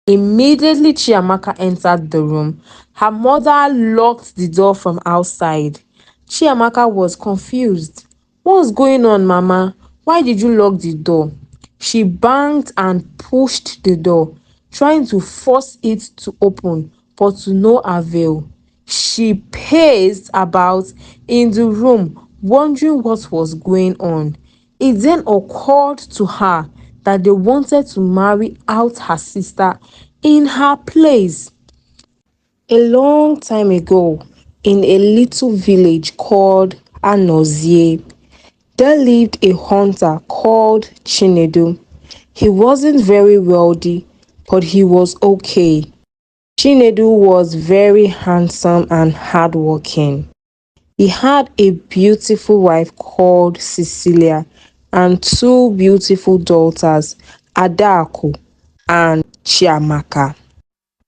Immediately Chiamaka entered the room, her mother locked the door from outside. Chiamaka was confused. What's going on, Mama? Why did you lock the door? She banged and pushed the door, trying to force it to open, but to no avail. She paced about in the room, wondering what was going on. It then occurred to her that they wanted to marry out her sister in her place. A long time ago, in a little village called Anozie, there lived a hunter called Chinedu. He wasn't very wealthy, but he was okay. Chinedu was very handsome and hardworking. He had a beautiful wife called Cecilia and two beautiful daughters, Adaku and Chiamaka.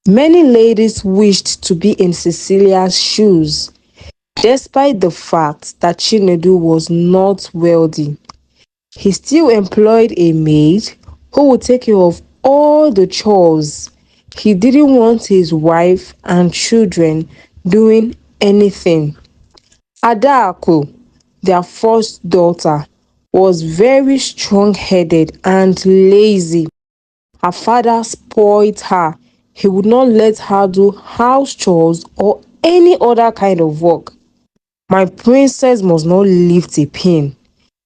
Many ladies wished to be in Cecilia's shoes, despite the fact that Chinedu was not wealthy. He still employed a maid who would take care of all the chores. He didn't want his wife and children doing anything. Adaku, their first daughter, was very strong-headed and lazy. Her father spoiled her. He would not let her do house chores or any other kind of work. My princess must not lift a pin.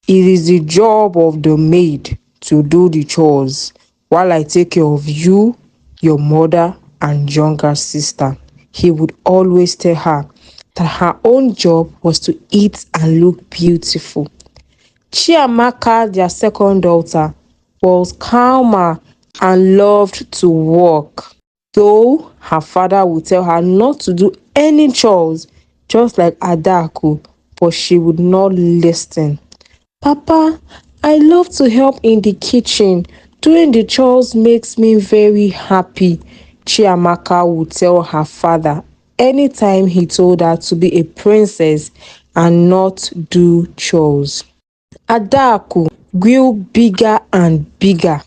It is the job of the maid to do the chores while I take care of you, your mother, and younger sister. He would always tell her that her own job was to eat and look beautiful. Chiamaka, their second daughter, was calmer and loved to work, though her father would tell her not to do any chores, just like Adaku, but she would not listen. Papa, I love to help in the kitchen. Doing the chores makes me very happy, Chiamaka would tell her father anytime he told her to be a princess and not do chores. Adaku grew bigger and bigger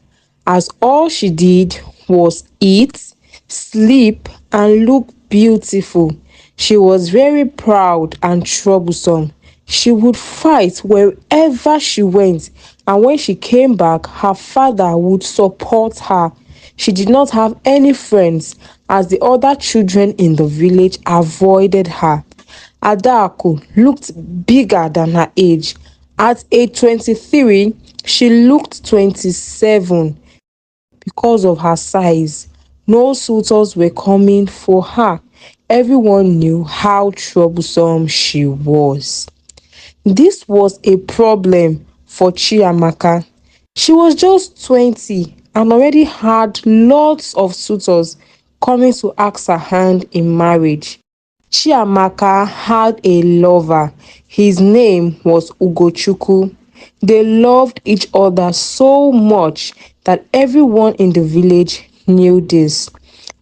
as all she did was eat, sleep, and look beautiful. She was very proud and troublesome. She would fight wherever she went, and when she came back, her father would support her. She did not have any friends as the other children in the village avoided her. Adaku looked bigger than her age. At age 23, she looked 27 because of her size. No suitors were coming for her. Everyone knew how troublesome she was. This was a problem for Chiamaka. She was just 20 and already had lots of suitors coming to ask her hand in marriage. Chiamaka had a lover. His name was Ugochukwu. They loved each other so much that everyone in the village knew this.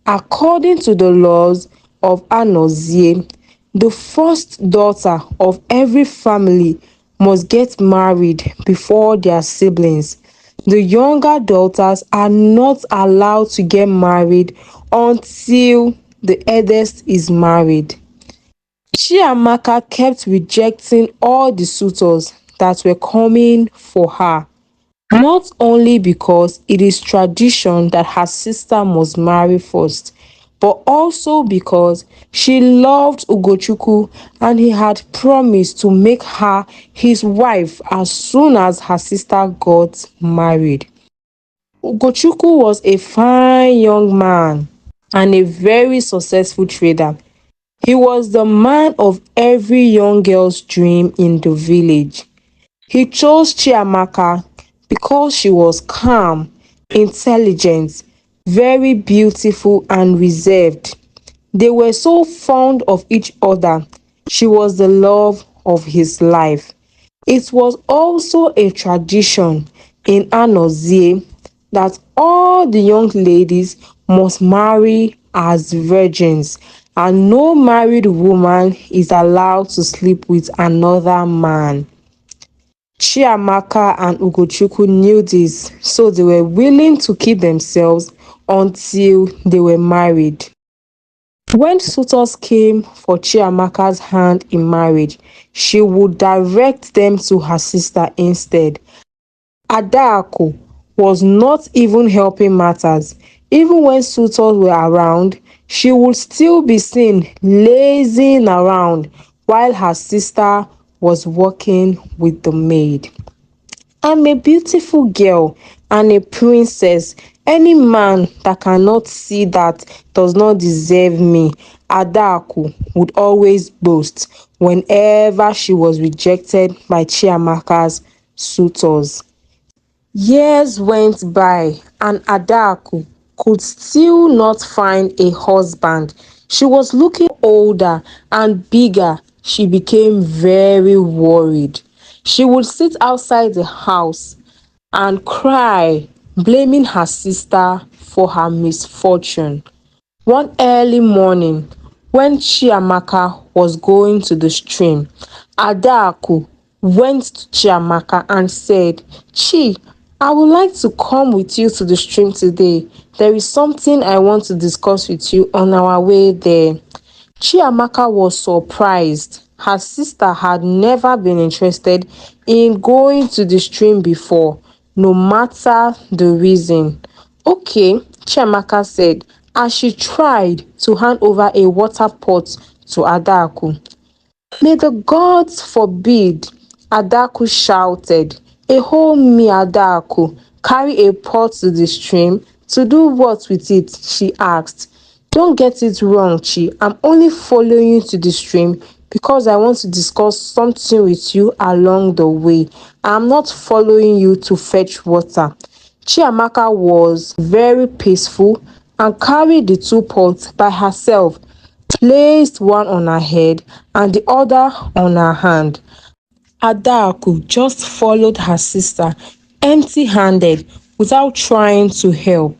According to the laws of Anozie, the first daughter of every family must get married before their siblings. The younger daughters are not allowed to get married until the eldest is married. Chiamaka kept rejecting all the suitors that were coming for her, not only because it is tradition that her sister must marry first, but also because she loved Ugochukwu and he had promised to make her his wife as soon as her sister got married. Ugochukwu was a fine young man and a very successful trader. He was the man of every young girl's dream in the village. He chose Chiamaka because she was calm, intelligent, very beautiful and reserved. They were so fond of each other. She was the love of his life. It was also a tradition in Anozie that all the young ladies must marry as virgins, and no married woman is allowed to sleep with another man. Chiamaka and Ugochukwu knew this, so they were willing to keep themselves until they were married. When suitors came for Chiamaka's hand in marriage, she would direct them to her sister instead. Adaku was not even helping matters. Even when suitors were around, she would still be seen lazing around while her sister was working with the maid. I'm a beautiful girl and a princess. Any man that cannot see that does not deserve me, Adaku would always boast whenever she was rejected by Chiamaka's suitors. Years went by and Adaku could still not find a husband. She was looking older and bigger. She became very worried. She would sit outside the house and cry, blaming her sister for her misfortune. One early morning, when Chiamaka was going to the stream, Adaku went to Chiamaka and said, "Chi, I would like to come with you to the stream today. There is something I want to discuss with you on our way there." Chiamaka was surprised. Her sister had never been interested in going to the stream before, no matter the reason. "Okay," Chiamaka said as she tried to hand over a water pot to Adaku. "May the gods forbid," Adaku shouted. "A whole me, Adaku. Carry a pot to the stream. To do what with it?" she asked. "Don't get it wrong, Chi. I'm only following you to the stream because I want to discuss something with you along the way. I'm not following you to fetch water." Chiamaka was very peaceful and carried the two pots by herself, placed one on her head and the other on her hand. Adaku just followed her sister empty-handed without trying to help.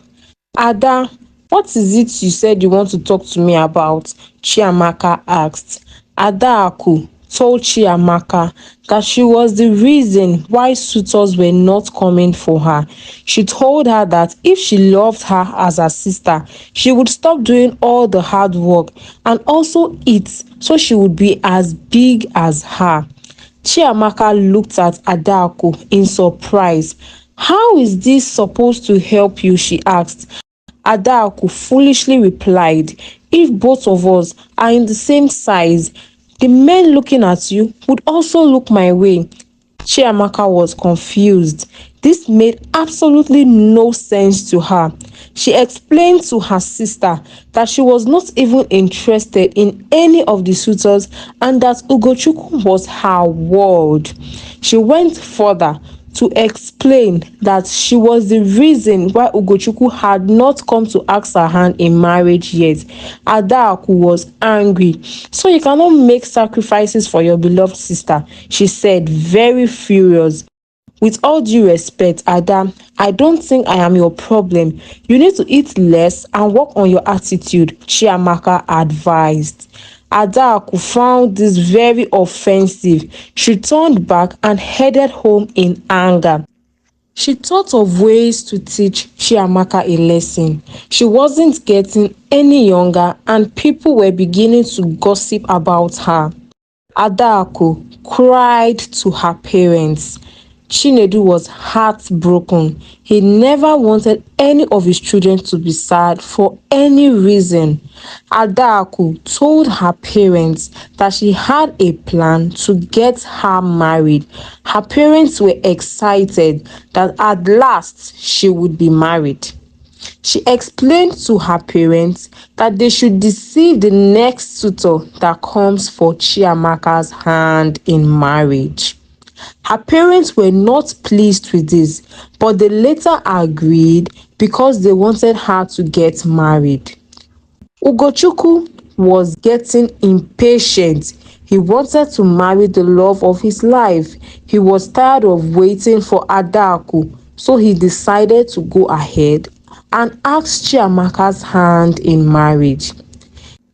"Ada, what is it you said you want to talk to me about?" Chiamaka asked. Adaku told Chiamaka that she was the reason why suitors were not coming for her. She told her that if she loved her as her sister, she would stop doing all the hard work and also eat so she would be as big as her. Chiamaka looked at Adaku in surprise. "How is this supposed to help you?" she asked. Adaku foolishly replied, "If both of us are in the same size, the men looking at you would also look my way." Chiamaka was confused. This made absolutely no sense to her. She explained to her sister that she was not even interested in any of the suitors and that Ugochukwu was her world. She went further to explain that she was the reason why Ugochukwu had not come to ask her hand in marriage yet. Adaku was angry. "So you cannot make sacrifices for your beloved sister," she said, very furious. "With all due respect, Ada, I don't think I am your problem. You need to eat less and work on your attitude," Chiamaka advised. Adaku found this very offensive. She turned back and headed home in anger. She thought of ways to teach Chiamaka a lesson. She wasn't getting any younger and people were beginning to gossip about her. Adaku cried to her parents. Chinedu was heartbroken. He never wanted any of his children to be sad for any reason. Adaku told her parents that she had a plan to get her married. Her parents were excited that at last she would be married. She explained to her parents that they should deceive the next suitor that comes for Chiamaka's hand in marriage. Her parents were not pleased with this, but they later agreed because they wanted her to get married. Ugochukwu was getting impatient. He wanted to marry the love of his life. He was tired of waiting for Adaku, so he decided to go ahead and ask Chiamaka's hand in marriage.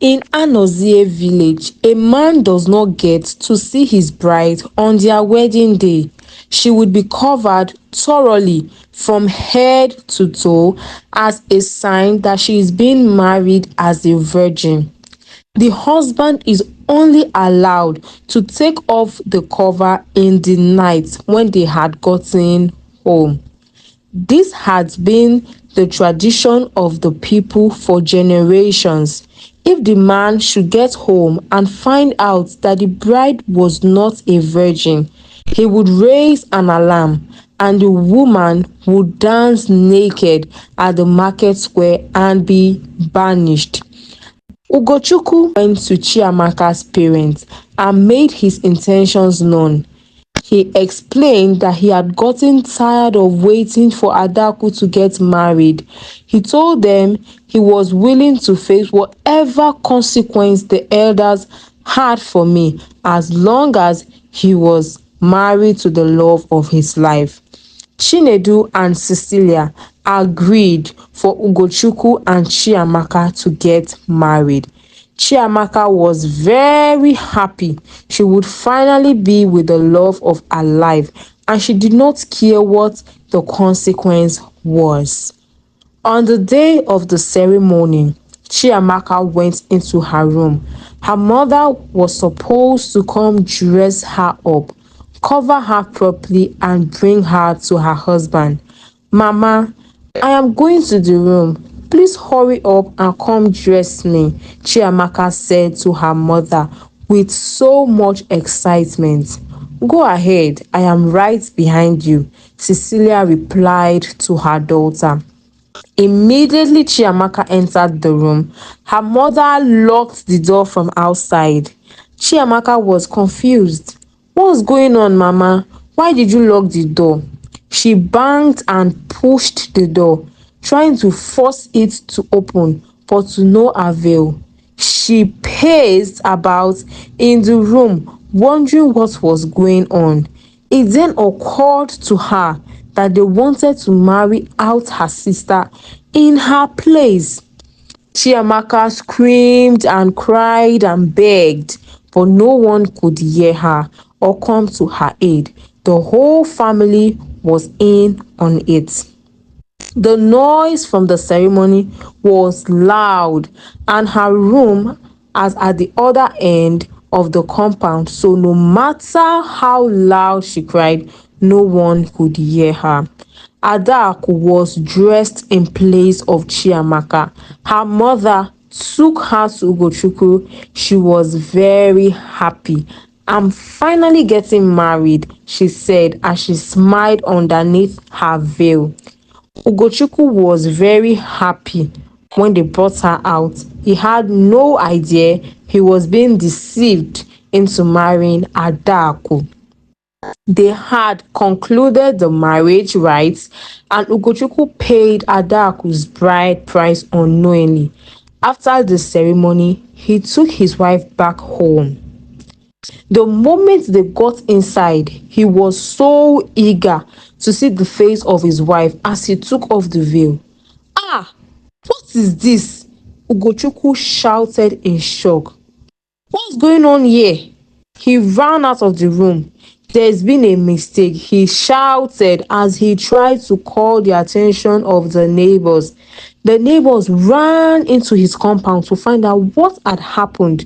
In Anozie village, a man does not get to see his bride on their wedding day. She would be covered thoroughly from head to toe as a sign that she is being married as a virgin. The husband is only allowed to take off the cover in the night when they had gotten home. This had been the tradition of the people for generations. If the man should get home and find out that the bride was not a virgin, he would raise an alarm and the woman would dance naked at the market square and be banished. Ugochukwu went to Chiamaka's parents and made his intentions known. He explained that he had gotten tired of waiting for Adaku to get married. He told them he was willing to face whatever consequence the elders had for me as long as he was married to the love of his life. Chinedu and Cecilia agreed for Ugochukwu and Chiamaka to get married. Chiamaka was very happy. She would finally be with the love of her life, and she did not care what the consequence was. On the day of the ceremony, Chiamaka went into her room. Her mother was supposed to come dress her up, cover her properly, and bring her to her husband. "Mama, I am going to the room. Please hurry up and come dress me," Chiamaka said to her mother with so much excitement. "Go ahead, I am right behind you," Cecilia replied to her daughter. Immediately Chiamaka entered the room, her mother locked the door from outside. Chiamaka was confused. "What's going on, Mama? Why did you lock the door?" She banged and pushed the door, trying to force it to open, but to no avail. She paced about in the room, wondering what was going on. It then occurred to her that they wanted to marry out her sister in her place. Chiamaka screamed and cried and begged, but no one could hear her or come to her aid. The whole family was in on it. The noise from the ceremony was loud, and her room was at the other end of the compound, so no matter how loud she cried, no one could hear her. Adaku was dressed in place of Chiamaka. Her mother took her to Ugochukwu. She was very happy. "I'm finally getting married," she said as she smiled underneath her veil. Ugochukwu was very happy when they brought her out. He had no idea he was being deceived into marrying Adaku. They had concluded the marriage rites, and Ugochukwu paid Adaku's bride price unknowingly. After the ceremony, he took his wife back home. The moment they got inside, he was so eager to see the face of his wife as he took off the veil. "Ah, what is this?" Ugochukwu shouted in shock. "What's going on here?" He ran out of the room. "There's been a mistake," he shouted as he tried to call the attention of the neighbors. The neighbors ran into his compound to find out what had happened.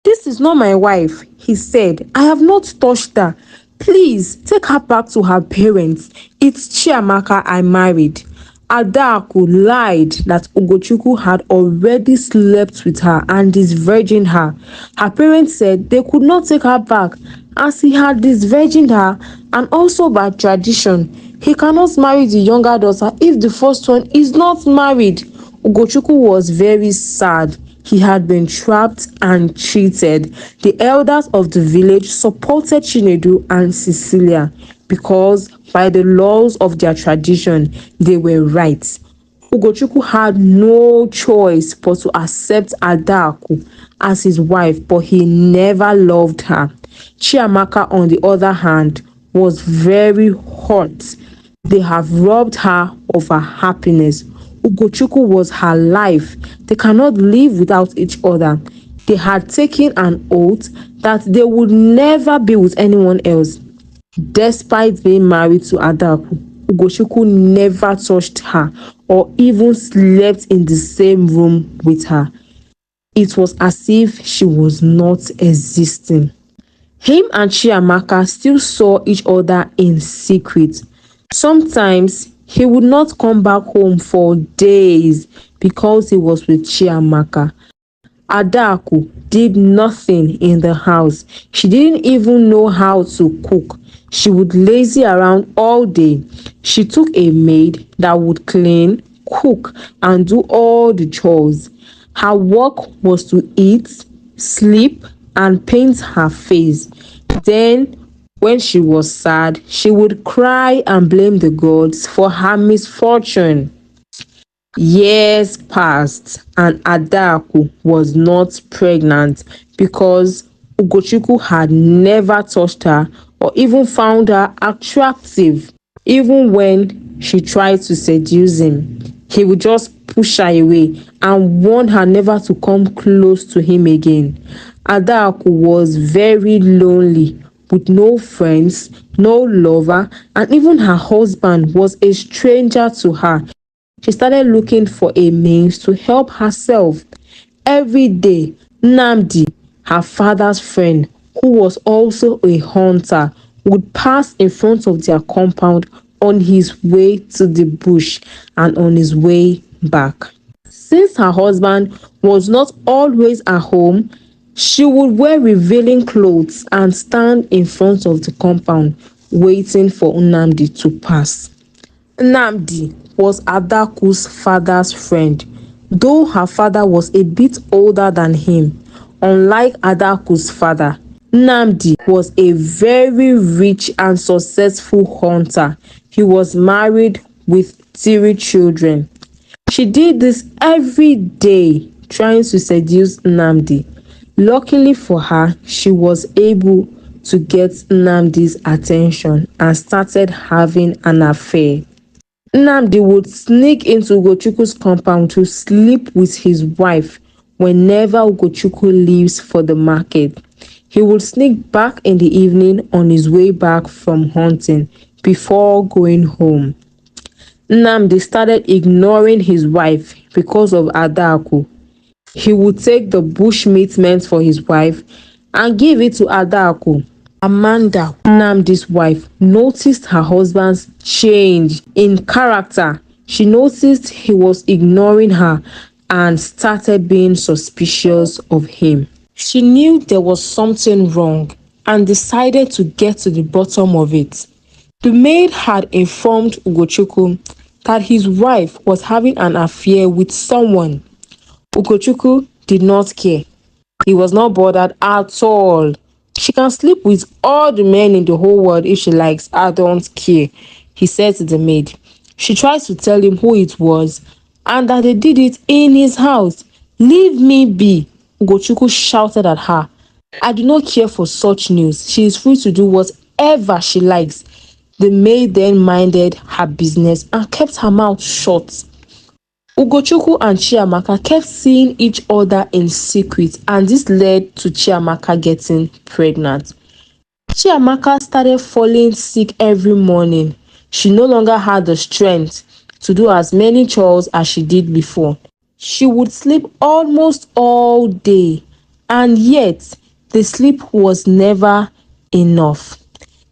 "This is not my wife," he said. "I have not touched her. Please take her back to her parents. It's Chiamaka I married." Adaku lied that Ugochukwu had already slept with her and disvirgined her. Her parents said they could not take her back as he had disvirgined her, and also by tradition, he cannot marry the younger daughter if the first one is not married. Ugochukwu was very sad. He had been trapped and cheated. The elders of the village supported Chinedu and Cecilia because by the laws of their tradition, they were right. Ugochukwu had no choice but to accept Adaku as his wife, but he never loved her. Chiamaka, on the other hand, was very hurt. They have robbed her of her happiness. Ugochukwu was her life. They cannot live without each other. They had taken an oath that they would never be with anyone else. Despite being married to Adaku, Ugochukwu never touched her or even slept in the same room with her. It was as if she was not existing. Him and Chiamaka still saw each other in secret. Sometimes he would not come back home for days because he was with Chiamaka. Adaku did nothing in the house. She didn't even know how to cook. She would lazy around all day. She took a maid that would clean, cook, and do all the chores. Her work was to eat, sleep, and paint her face. Then, when she was sad, she would cry and blame the gods for her misfortune. Years passed and Adaku was not pregnant because Ugochukwu had never touched her or even found her attractive. Even when she tried to seduce him, he would just push her away and warn her never to come close to him again. Adaku was very lonely with no friends, no lover, and even her husband was a stranger to her. She started looking for a means to help herself. Every day, Namdi, her father's friend, who was also a hunter, would pass in front of their compound on his way to the bush and on his way back. Since her husband was not always at home, she would wear revealing clothes and stand in front of the compound waiting for Nnamdi to pass. Nnamdi was Adaku's father's friend, though her father was a bit older than him. Unlike Adaku's father, Nnamdi was a very rich and successful hunter. He was married with 3 children. She did this every day, trying to seduce Nnamdi. Luckily for her, she was able to get Nnamdi's attention and started having an affair. Nnamdi would sneak into Ugochukwu's compound to sleep with his wife whenever Ugochukwu leaves for the market. He would sneak back in the evening on his way back from hunting before going home. Nnamdi started ignoring his wife because of Adaku. He would take the bush meat meant for his wife and give it to Adaku. Amanda, Nnamdi's wife, noticed her husband's change in character. She noticed he was ignoring her and started being suspicious of him. She knew there was something wrong and decided to get to the bottom of it. The maid had informed Ugochukwu that his wife was having an affair with someone. Ugochukwu did not care. He was not bothered at all. She can sleep with all the men in the whole world if she likes. I don't care, he said to the maid. She tried to tell him who it was and that they did it in his house. Leave me be, Ugochukwu shouted at her. I do not care for such news. She is free to do whatever she likes. The maid then minded her business and kept her mouth shut. Ugochukwu and Chiamaka kept seeing each other in secret, and this led to Chiamaka getting pregnant. Chiamaka started falling sick every morning. She no longer had the strength to do as many chores as she did before. She would sleep almost all day, and yet the sleep was never enough.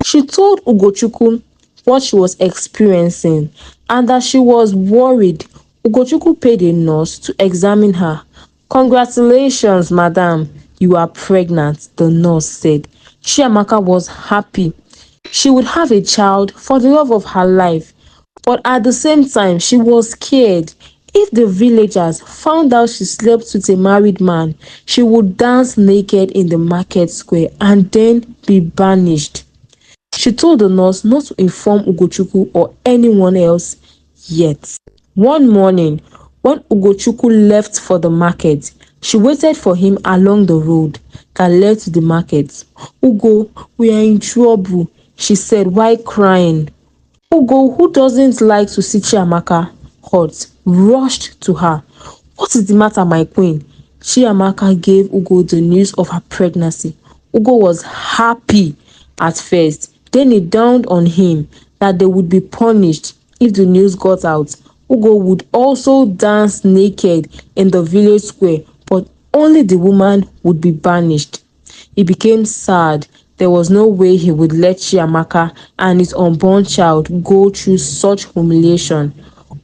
She told Ugochukwu what she was experiencing and that she was worried. Ugochukwu paid a nurse to examine her. Congratulations, madam, you are pregnant, the nurse said. Chiamaka was happy. She would have a child for the love of her life. But at the same time, she was scared. If the villagers found out she slept with a married man, she would dance naked in the market square and then be banished. She told the nurse not to inform Ugochukwu or anyone else yet. One morning, when Ugochukwu left for the market, she waited for him along the road that led to the market. Ugo, we are in trouble, she said while crying. Ugo, who doesn't like to see Chiamaka hurt, rushed to her. What is the matter, my queen? Chiamaka gave Ugo the news of her pregnancy. Ugo was happy at first. Then it dawned on him that they would be punished if the news got out. Ugo would also dance naked in the village square, but only the woman would be banished. He became sad. There was no way he would let Chiamaka and his unborn child go through such humiliation.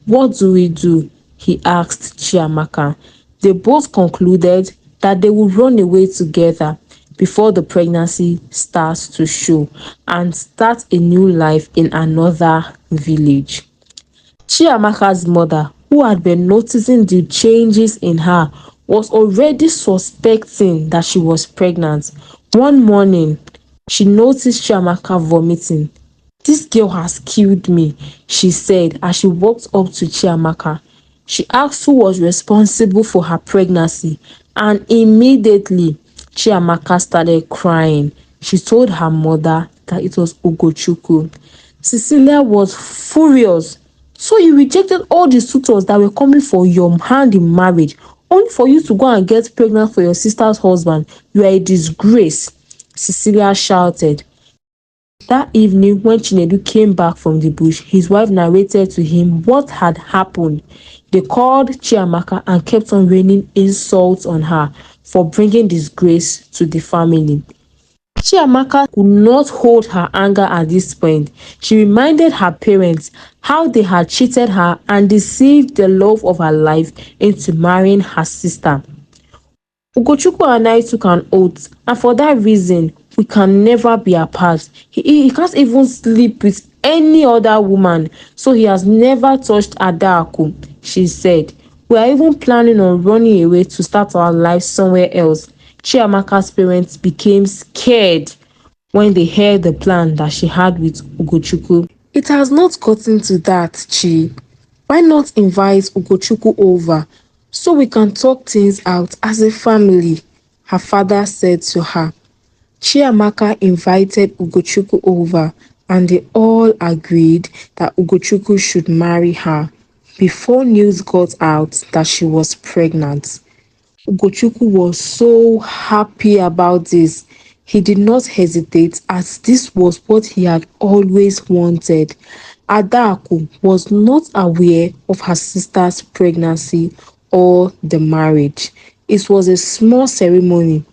"What do we do?" he asked Chiamaka. They both concluded that they would run away together before the pregnancy starts to show and start a new life in another village. Chiamaka's mother, who had been noticing the changes in her, was already suspecting that she was pregnant. One morning, she noticed Chiamaka vomiting. "This girl has killed me," she said as she walked up to Chiamaka. She asked who was responsible for her pregnancy, and immediately Chiamaka started crying. She told her mother that it was Ugochukwu. Cecilia was furious. "So you rejected all the suitors that were coming for your hand in marriage, only for you to go and get pregnant for your sister's husband? You are a disgrace," Cecilia shouted. That evening, when Chinedu came back from the bush, his wife narrated to him what had happened. They called Chiamaka and kept on raining insults on her for bringing disgrace to the family. Chiamaka could not hold her anger at this point. She reminded her parents how they had cheated her and deceived the love of her life into marrying her sister. "Ugochukwu and I took an oath, and for that reason, we can never be apart. He can't even sleep with any other woman, so he has never touched Adaku," she said. "We are even planning on running away to start our lives somewhere else." Chiamaka's parents became scared when they heard the plan that she had with Ugochukwu. "It has not gotten to that, Chi. Why not invite Ugochukwu over so we can talk things out as a family?" her father said to her. Chiamaka invited Ugochukwu over and they all agreed that Ugochukwu should marry her before news got out that she was pregnant. Ugochukwu was so happy about this. He did not hesitate as this was what he had always wanted. Adaku was not aware of her sister's pregnancy or the marriage. It was a small ceremony.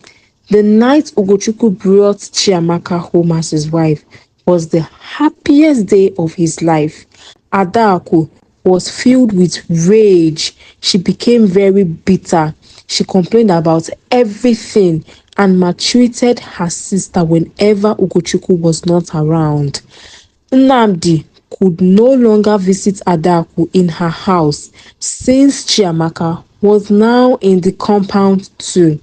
The night Ugochukwu brought Chiamaka home as his wife was the happiest day of his life. Adaku was filled with rage. She became very bitter. She complained about everything and maltreated her sister whenever Ugochukwu was not around. Nnamdi could no longer visit Adaku in her house since Chiamaka was now in the compound too.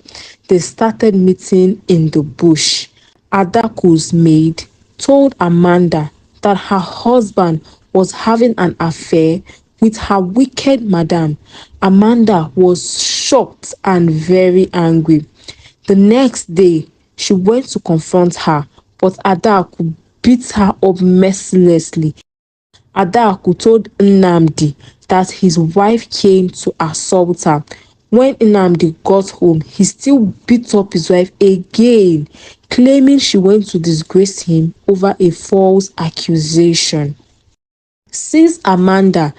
They started meeting in the bush. Adaku's maid told Amanda that her husband was having an affair with her wicked madam. Amanda was shocked and very angry. The next day, she went to confront her, but Adaku beat her up mercilessly. Adaku told Nnamdi that his wife came to assault her. When Nnamdi got home, he still beat up his wife again, claiming she went to disgrace him over a false accusation. Since Amanda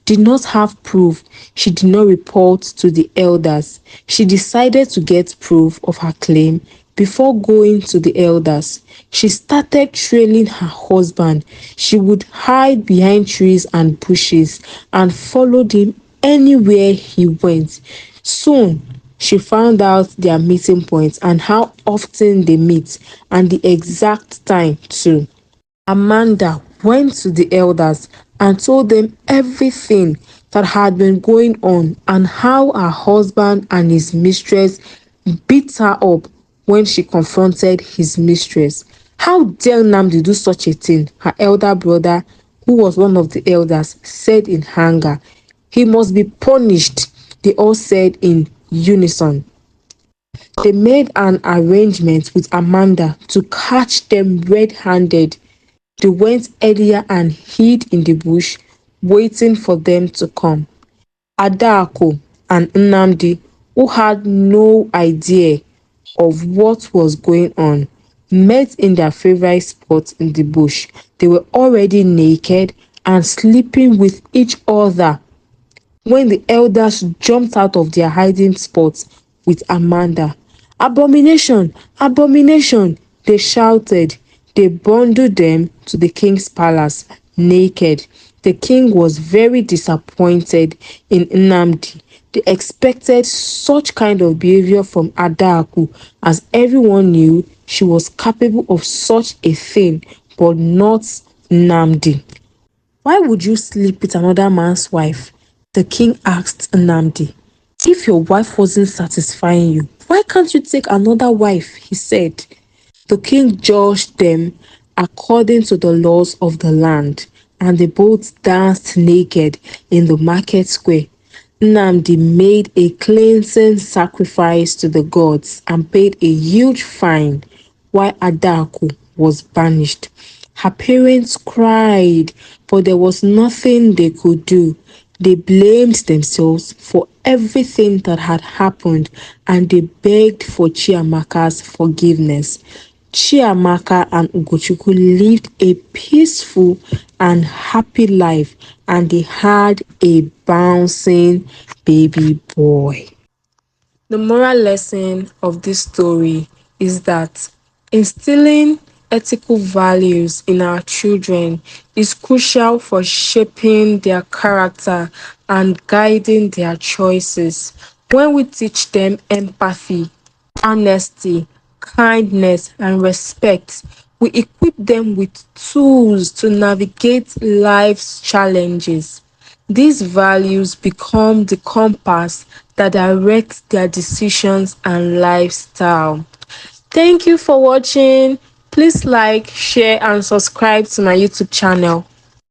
did not have proof, she did not report to the elders. She decided to get proof of her claim before going to the elders. She started trailing her husband. She would hide behind trees and bushes and followed him anywhere he went. Soon, she found out their meeting points and how often they meet and the exact time too. Amanda went to the elders and told them everything that had been going on and how her husband and his mistress beat her up when she confronted his mistress. "How dare Nnamdi do such a thing?" her elder brother, who was one of the elders, said in anger. "He must be punished," they all said in unison. They made an arrangement with Amanda to catch them red-handed. They went earlier and hid in the bush, waiting for them to come. Adaku and Nnamdi, who had no idea of what was going on, met in their favorite spot in the bush. They were already naked and sleeping with each other when the elders jumped out of their hiding spots with Amanda. "Abomination! Abomination!" they shouted. They bundled them to the king's palace naked. The king was very disappointed in Nnamdi. They expected such kind of behavior from Adaku, as everyone knew she was capable of such a thing, but not Nnamdi. "Why would you sleep with another man's wife?" the king asked Nnamdi. "If your wife wasn't satisfying you, why can't you take another wife?" he said. The king judged them according to the laws of the land, and they both danced naked in the market square. Nnamdi made a cleansing sacrifice to the gods and paid a huge fine, while Adaku was banished. Her parents cried, but there was nothing they could do. They blamed themselves for everything that had happened, and they begged for Chiamaka's forgiveness. Chiamaka and Ugochukwu lived a peaceful and happy life, and they had a bouncing baby boy. The moral lesson of this story is that instilling ethical values in our children is crucial for shaping their character and guiding their choices. When we teach them empathy, honesty, kindness, and respect, we equip them with tools to navigate life's challenges. These values become the compass that directs their decisions and lifestyle. Thank you for watching. Please like, share, and subscribe to my YouTube channel.